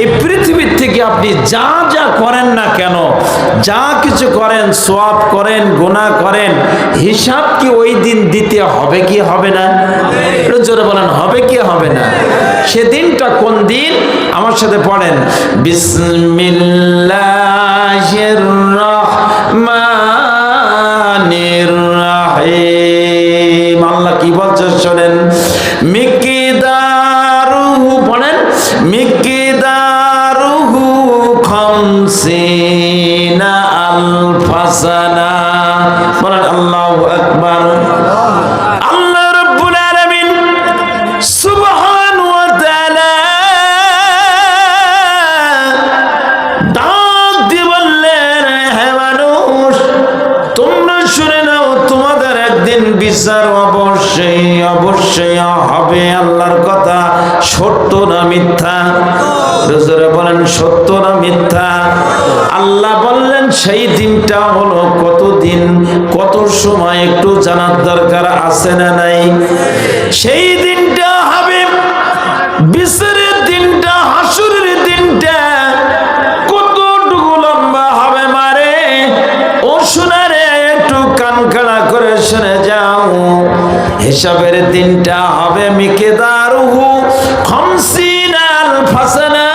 এই পৃথিবীর থেকে আপনি যা যা করেন না কেন, যা কিছু করেন, সওয়াব করেন, গুনাহ করেন, হিসাব কি ওই দিন দিতে হবে কি হবে না? জোরে বলেন, হবে কি হবে না? সেদিনটা কোন দিন? আমার সাথে পড়েন, বিসমিল্লাহির রহমানির রহিম। আল্লাহ কি বলছে শোনেন, মিকদারুহু, পড়েন, মিকদারুহু খামসিনা আলফা সানা। বলেন আল্লাহু আকবার। আল্লাহ রাব্বুল আলামিন সুবহানাহু ওয়া তাআলা ডাক দিয়ে বললেন, হে মানুষ, তোমরা শুনে নাও, তোমাদের একদিন বিচার অবশ্যই অবশ্যই হবে। আল্লাহর কথা সত্য না মিথ্যা? জোরে বলেন, সত্য না মিথ্যা? আল্লাহ বললেন সেই দিনটা হলো কতদিন, কত সময়, একটু জানার দরকার আছে না নাই? সেই দিনটা হবে বিচারের দিনটা, হাসরের দিনটা কতটুকু লম্বা হবে মারে ও শোনারে, একটু কান খাড়া করে শুনে যাও। হিসাবের দিনটা হবে মিকদারুহু খামসিনা আলফা সানা,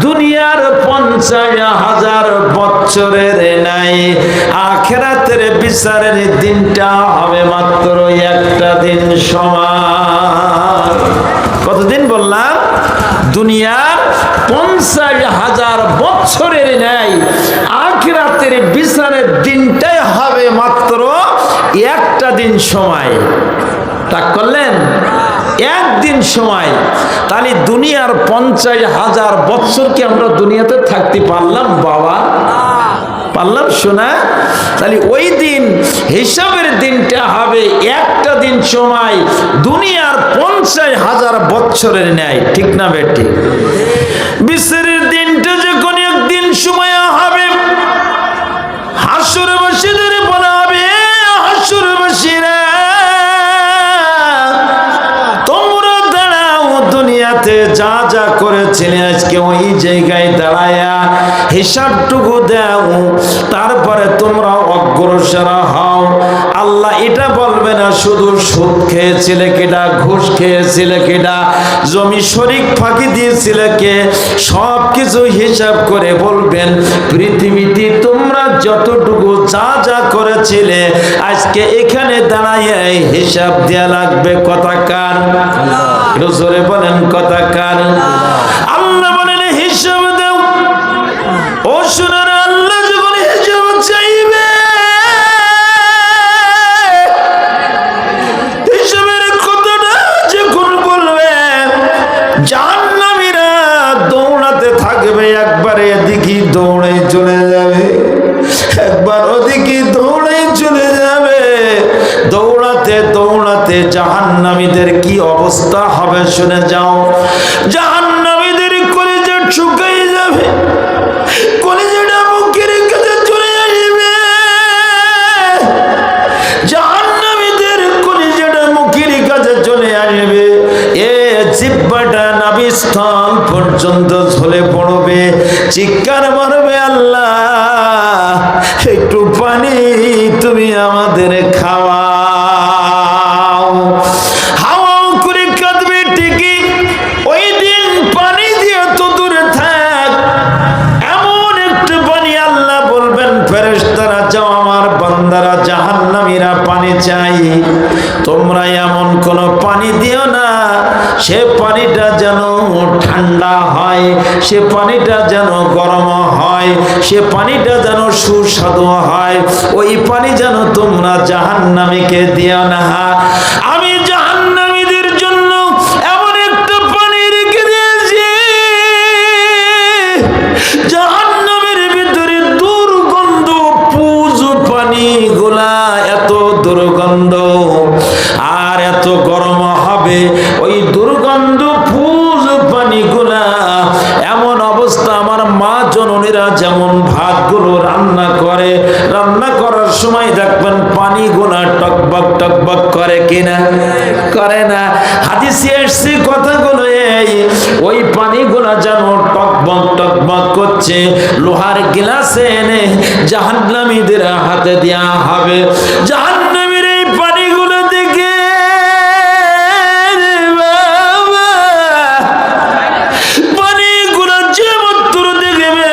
দুনিয়ার 50,000 বছরের নাই। আখিরাতের বিচারের দিনটা হবে মাত্র একটা দিন সমান। কতদিন বললাম? দুনিয়ার 50,000 বছরের নাই। আখিরাতের বিচারের দিনটাই হবে মাত্র একটা দিন সময়। তাক করলেন? একদিন সময়। তাহলে দুনিয়ার 50,000 বছর কি আমরা দুনিয়াতে থাকতে পারলাম বাবা? পারলাম শোনা? তাহলে ওই দিন হিসাবের দিনটা হবে একটা দিন সময়, দুনিয়ার 50,000 বছরের ন্যায়। ঠিক না বেটি? বিচারের দিনটা যখন একদিন সময় হবে, হাসরবাসীদের বলা হবে, হাসরবাসীরা তোমরা দাঁড়াও, দুনিয়াতে যা যা করেছিলে আজকে ওই জায়গায় দাঁড়ায়া হিসাবটুকু দাও, তারপরে তোমরা অগ্রসর হও। আল্লাহ এটা বলবে না শুধু সুদ খেয়েছিলে কেডা, ঘুষ খেয়েছিলে কেডা, জমি শরিক ফাঁকি দিয়েছিলে কে, সব কিছু হিসাব করে বলবেন পৃথিবীতে তোমরা যতটুকু যা যা করেছিলে আজকে এখানে দাঁড়ায় হিসাব দেয়া লাগবে। কথা কার? জোরে বলেন, কথা কার? আল্লাহ বলেন হিসাব দাও। ও শোনার, আল্লাহ যখন হিসাব চাইবে, হিসাবের কথাটা যখন বলবে, জাহান্নামীরা দৌড়াতে থাকবে, একবার এদিকে দৌড়ে চলে যাবে, একবার ওদিকে দৌড়ে চলে যাবে। দৌড়াতে দৌড়াতে জাহান্নামীদের কি অবস্থা হবে শুনে যাও। জাহান্নামীদের কলিজা শুকিয়ে যাবে, কলিজাটা মুখের কাছে চলে আসবে। জাহান্নামীদের কলিজাটা মুখের কাছে চলে আসবে, এ জিহ্বাটা নাভিস্থল পর্যন্ত ঝলে পড়বে, চিৎকার মারবে, আল্লাহ একটু পানি তুমি আমাদের খাওয়াও। হাওয়াও করে কাঁদবে ঠিকই, ওই দিন পানি দিয়ে তো দূরে থাক, এমন একটু পানি আল্লাহ বলবেন ফেরেশতারা, যাও আমার বান্দারা জাহান্নামীরা পানি চাই, তোমরা এমন কোন পানি দিও না সে পানিটা যেন ঠান্ডা হয়, সে পানিটা যেন গরম হয়, সে পানিটা যেন সুস্বাদু হয়, ওই পানি যেন তোমরা জাহান্নামীকে দিও না। আমি জাহান্নামীদের জন্য এমন একটা পানি রেখে দিয়েছি, জাহান্নামের ভিতরে দুর্গন্ধ পুজ পানি গুলা, এত দুর্গন্ধ আর এত গরম হবে, ওই দুর্গন্ধ পুজ পানি গুলা এমন অবস্থা আমার মা জননীরা যেমন ভাতগুলো রান্না করে, রান্না করার সময় দেখবেন পানিগুলো টকবক টকবক করে কিনা? করে না? হাদিসে এসেছে কথাগুলো এই, ওই পানিগুলো যেন টকবক টকবক করছে, লোহার গ্লাসে এনে জাহান্নামীদের হাতে দেয়া হবে। জাহান্নামীর এই পানিগুলো দেখে পানিগুলো যে মাত্র দেখবে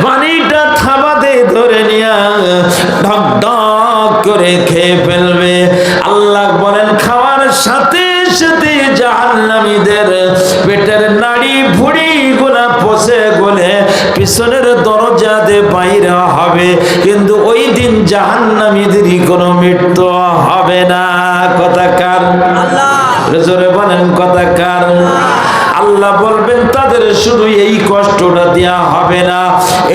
পানিটা থাবাতে ধরে নিয়ে ঢক ঢক করে খেয়ে ফেলবে। আল্লাহ বলেন খাওয়ার সাথে সাথে জাহান্নামীদের পেটের নাড়ি ভুঁড়ি গুলা পচে গলে পিছনের দরজা দিয়ে বাইরে হবে, কিন্তু ওই দিন জাহান্নামীদেরই কোনো মৃত্যু হবে না। কথা কার? জোরে বলেন কথা কার? আল্লাহ বলবেন তাদের শুধু এই কষ্টটা দেয়া হবে না,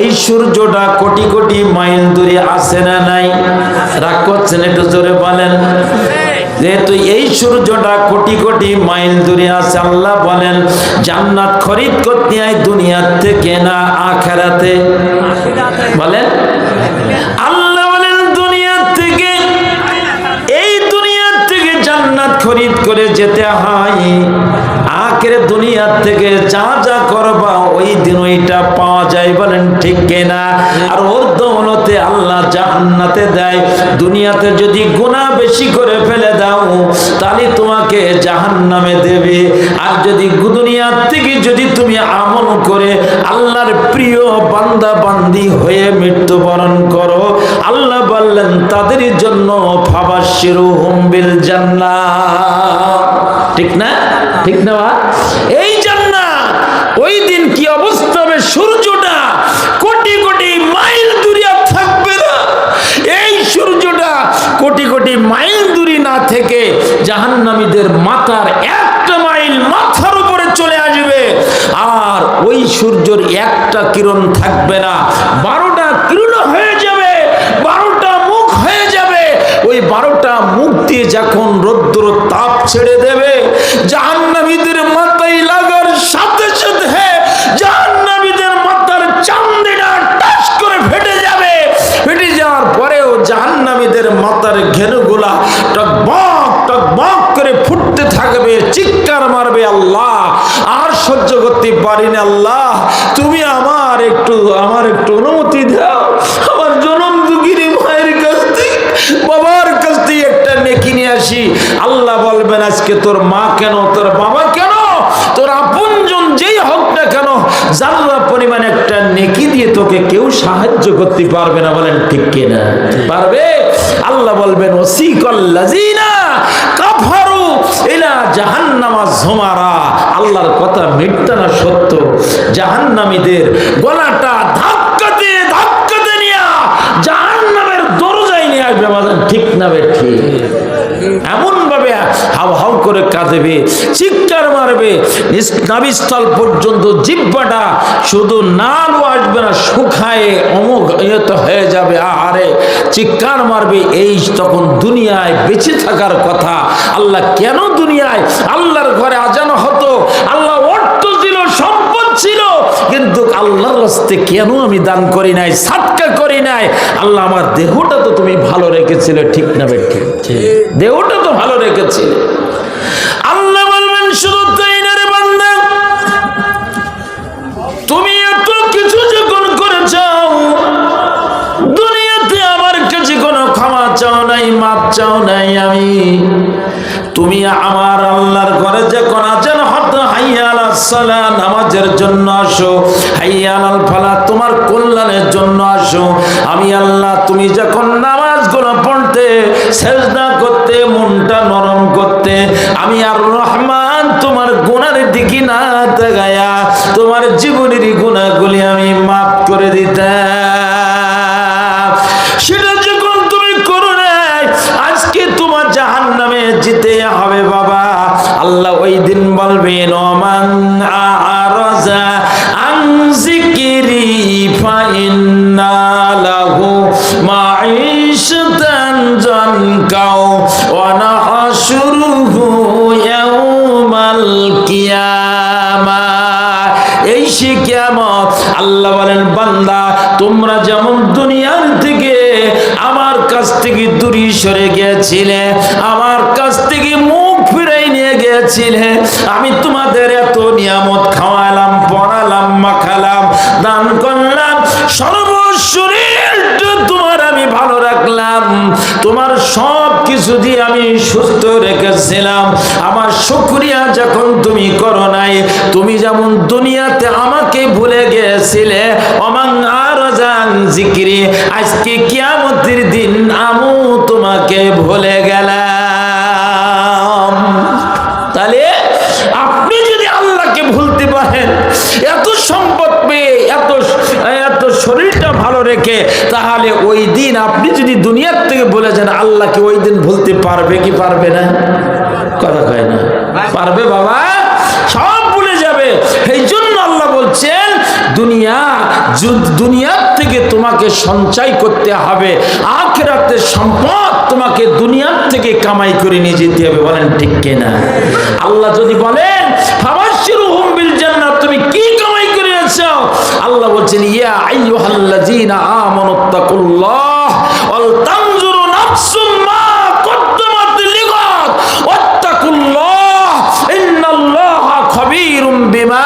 এই সূর্যটা কোটি কোটি মাইল দূরে আছে না নাই? রাগ করছেন? একটু জোরে বলেন। যেহেতু এই সূর্যটা কোটি কোটি মাইল দূরে আছে, আল্লাহ বলেন জান্নাত খরিদ করতে হয় দুনিয়ার থেকে না আখিরাতে? বলেন। আল্লাহ বলেন দুনিয়ার থেকে, এই দুনিয়ার থেকে জান্নাত খরিদ করে যেতে হয়, আখিরাত দুনিয়ার থেকে যা যা করবা ওই দিন ওইটা পাওয়া যায়। বলেন ঠিক কিনা? আর ওর দৌলতে আল্লাহ জান্নাতে দেয়। দুনিয়াতে যদি গুনাহ বেশি করে ফেলে দাও তাহলে তোমাকে জাহান্নামে দেবে, আর যদি দুনিয়ার থেকে যদি তুমি আমল করে আল্লাহর প্রিয় বান্দা বান্দি হয়ে মৃত্যুবরণ করো, আল্লাহ বললেন তাদের জন্য ফাবাশশিরুহুম বিল জান্নাহ। ঠিক না? ঠিক না? এই জান্নাত ওই দিন কি অবস্থা হবে? সূর্যটা কোটি কোটি মাইল দূরে থাকবে না, এই সূর্যটা কোটি কোটি মাইল দূরে না থেকে জাহান্নামীদের মাথার একটা মাইল মাথার উপরে চলে আসবে, আর ওই সূর্যের একটা কিরণ থাকবে না, 12টা কিরণ হয়ে যাবে, 12টা মুখ হয়ে যাবে। ওই 12টা মুখ দিয়ে যখন রৌদ্র তাপ ছেড়ে দেবে, জাহান্নামীদের মাথায় লাগার সাথে সাথে জাহান্নামীদের মাথার চামড়া টাস করে ফেটে যাবে। ফেটে যাওয়ার পরেও জাহান্নামীদের মাথার ঘেনুগুলা টকবক টকবক করে ফুটতে থাকবে, চিৎকার মারবে, আল্লাহ আর সহ্য করতে পারি না, আল্লাহ তুমি আমার একটু অনুমতি দাও, আমার জনম দুঃখিনী মায়ের কাছ থেকে বাবার কাছ থেকে একটা নেকি নিয়ে আসি। আল্লাহ বলবেন আজকে তোর মা কেন, তোর বাবা কেন, তোর আপনজন যেই হোক না কেন, জাল্লা পরিমাণ একটা নেকি দিয়ে তোকে কেউ সাহায্য করতে পারবে না। বলেন ঠিক কিনা? পারবে? আল্লাহ বলবেন ওয়াসিকাল্লাযিনা কাফারু ইলা জাহান্নামা যুমারা। আল্লাহর কথা মিথ্যা না সত্য? জাহান্নামীদের গলাটা ধাক্কাতে ধাক্কাতে নিয়ে জাহান্নামের দরজায় নিয়ে আসবে। বলেন ঠিক না? ঠিক। এমন ভাবে হাউ হাউ করে কাঁদবে, চিৎকার মারবে, নাভিস্থল পর্যন্ত জিহ্বাটা শুধু নালও আসবে না, শুকায়ে অমোঘ হয়ে যাবে। আহারে চিৎকার মারবে। এই তখন দুনিয়ায় বেঁচে থাকার কথা। আল্লাহ কেন দুনিয়ায় আল্লাহর ঘরে আজানো হতো, আল্লাহ অর্থ ছিল, সম্পদ ছিল, কিন্তু আল্লাহর রাস্তায় কেন আমি দান করি নাই, সাদকা করি নাই? আল্লাহ আমার দেহটা তো তুমি ভালো রেখেছিলে। ঠিক না? ঠিক। দেহটা তো ভালো রেখেছিলে। আল্লাহ বলবেন শুধু তাই না রে বান্দা, তুমি এত কিছু যখন করেছো, দুনিয়াতে আমার কাছে কোনো ক্ষমা চাও নাই, মাপ চাও নাই, আমি তুমি আমার আল্লাহর ঘরে যখন আজান হতো হাইয়া আলাস সালাহ নামাজের জন্য আসো, হাইয়া আলাল ফালাহ তোমার কল্যাণের জন্য আসো। আমি আল্লাহ তুমি যখন নামাজগুলো পড়তে, সেজদা করতে, মনটা নরম করতে, আমি আর রহমান তোমার গুনার দিকে না তাকায়া তোমার জীবনের গুনাহগুলি আমি মাফ করে দিতাম। সেটা যখন তুমি করো না, আজকে তোমার জাহান্নামে যেতে হবে বাবা। আল্লাহ ওই দিন বলবেন ওমান আরাজা আন যিকরি ফাইন্না লাহু মাঈশাতান জানকাও ওয়া নাহশুরুহু ইয়াউমাল কিয়ামা। এই সে কিয়ামত। আল্লাহ বলেন বান্দা তোমরা যেমন দুনিয়ার থেকে আমার কাছ থেকে দূরে সরে গিয়েছিলে, আমার কাছ থেকে মুখ ফিরাই নিয়ে গিয়েছিলে, আমি তোমাদের এত নিয়ামত খাওয়ালাম, পড়ালাম, মাখালাম, দান করলাম, সর্বশরীরটা তোমার আমি ভালো রাখলাম, তোমার সব কিছু দিয়ে আমি সুস্থ রেখেছিলাম। আমার শুকরিয়া যখন তুমি করো নাই, তুমি যেমন দুনিয়াতে আমাকে ভুলে গিয়েছিলে, অমান আরজান জিকিরি, আজকে কিয়ামতের দিন আমি তোমাকে ভুলে গেলাম। তাহলে আপনি যদি আল্লাহকে ভুলতে পারেন, এত সম্পদ পেয়ে, এত শরীরটা ভালো রেখে, তাহলে ওই দিন আপনি যদি দুনিয়ার থেকে বলে যান, আল্লাহকে ওই দিন ভুলতে পারবে কি পারবে না? কথা কয় না, পারবে বাবা, সব ভুলে যাবে। এই জন্য আল্লাহ বলছেন দুনিয়ার থেকে তোমাকে সঞ্চয় করতে হবে, আখিরাতের সম্পদ তোমাকে দুনিয়ার থেকে কামাই করে নিয়ে যেতে হবে। বলেন ঠিক কিনা? আল্লাহ যদি বলেন ফাবাশশিরুহুম বিল জান্নাহ, তুমি কি কামাই করে এনেছো? আল্লাহ বলছেন ইয়া আইয়ুহাল্লাযীনা আমানুত্তাকুল্লাহ ওয়াল তানজুরু নাফসুম মা কদ্দামাত লিগাদ ওয়াত্তাকুল্লাহ ইন্নাল্লাহা খাবীরুম বিমা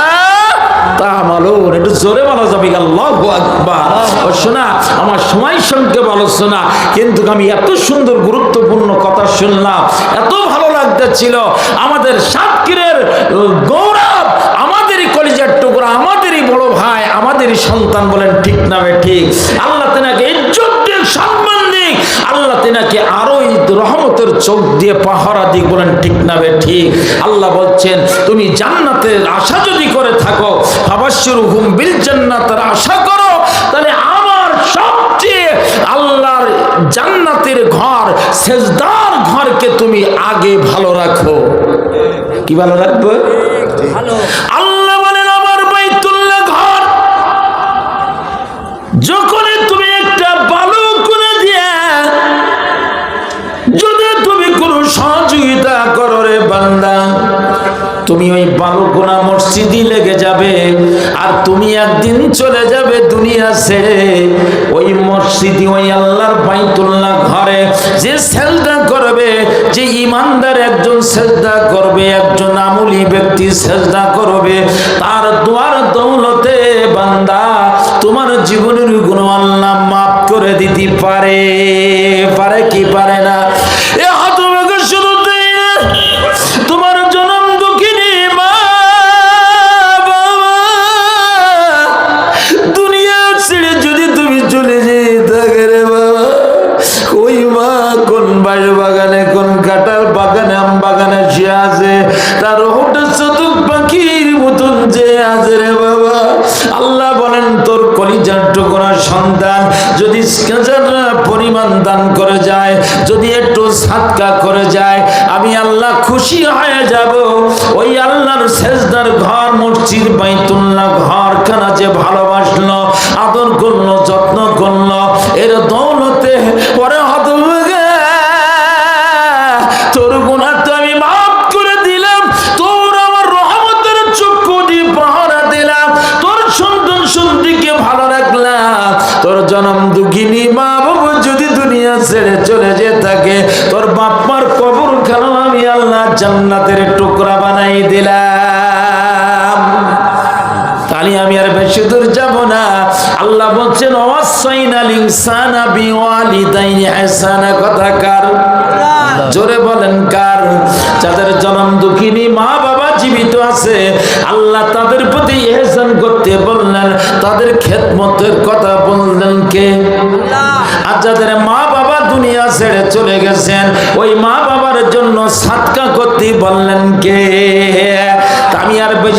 তা'মালুন। একটু জোরে বলা যাবে আল্লাহু আকবার। ও শোনা, আমার সময় সংক্ষেপ আলোচনা, কিন্তু আমি এত সুন্দর গুরুত্বপূর্ণ কথা শুনলাম, এত ভালো লাগতেছিল। আমাদের সাতক্ষীরের গৌরব, আমাদেরই কলিজার টুকরা, আমাদেরই বড় ভাই, আমাদেরই সন্তান। বলেন ঠিক না ঠিক? আল্লাহ তেনাকে ইজ্জত দিক, সম্মান দিক, আল্লাহ তেনাকে আরো রহমতের চোখ দিয়ে পাহারা দিক। বলেন ঠিক না ঠিক? আল্লাহ বলছেন তুমি জান্নাতের আশা যদি করে থাকো, ফাবাশশিরুহুম বিল জান্নাতের আশা করো, তাহলে আমার সবচেয়ে আল্লাহর জান্নাতের ঘর, সেজদার ঘরকে তুমি আগে ভালো রাখো। কি ভালো রাখবো? আল্লাহ বলেন আমার বাইতুল্লাহ ঘর যখন তুমি একটা ভালো করে দিয়ে যদি তুমি কোনো সহযোগিতা করো রে বান্দা, তুমি ওই বালুকোনা মসজিদই লেগে যাবে, আর তুমি একদিন চলে যাবে দুনিয়া ছেড়ে। ওই মসজিদে, ওই আল্লাহর বাইতুল্লাহ ঘরে যে সেজদা করবে, যে ইমানদার একজন সেজদা করবে, একজন আমলি ব্যক্তি সেজদা করবে, তার দোয়ার দৌলতে বান্দা তোমার জীবনের গুনাহ আল্লাহ মাফ করে দিতে পারে। পারে কি পারে না? এ হতভাগা শুধু তোমার জনম দুঃখিনী মা বাবা দুনিয়া ছেড়ে যদি তুমি চলে যেতে রে বাবা, ওই মা কোন বাড়ির বাগানে, কোন কাঁঠাল বাগানে, আম বাগানে সে আছে, তার ওটা চতুক পাখির মতন যে আছে রে বাবা। আল্লাহ বলেন তোর কলিজার টুকরা সন্তান যদি পরিমাণ দান করে যায়, যদি একটু সাদকা করে যায়, আমি আল্লাহ খুশি হয়ে যাব। ওই আল্লাহর সেজদার ঘর, মসজিদ বাইতুল্লাহ ঘরখানা যে ভালোবাসলো, আদর করলো, যত্ন করলো, এর দৌলতে পরে হতভাগা তোর গুনাহ তো আমি মাফ করে দিলাম, তোর আমার রহমতের চক্ষু দিয়ে পাহারা দিলাম, তোর সন্তান সন্তানকে ভালো রাখলাম, তোর জনম দুঃখিনী মা বাবা যদি দুনিয়া ছেড়ে চলে যেতে থাকে, তোর বাপ মার কবরখানা আমি আল্লাহ জান্নাতের টুকরা বানাই দিলাম। তাহলে আমি আর বেশি দূর যাব না। আল্লাহ বলছেন ওয়াসাইনাল ইনসানা বিওয়ালিদাইনি ইহসানা। কথা কার? জোরে বলেন কার? যাদের জনম দুঃখিনী মা বাবা জীবিত আছে, আল্লাহ তাদের প্রতি ইহসান করতে বললেন, তাদের খেদমতের কথা বললেন কে? আর যাদের মা বাবা দুনিয়া ছেড়ে চলে গেছেন, ওই মা বাবার জন্য সাদকা করতে বললেন কে? আমি আর বেশি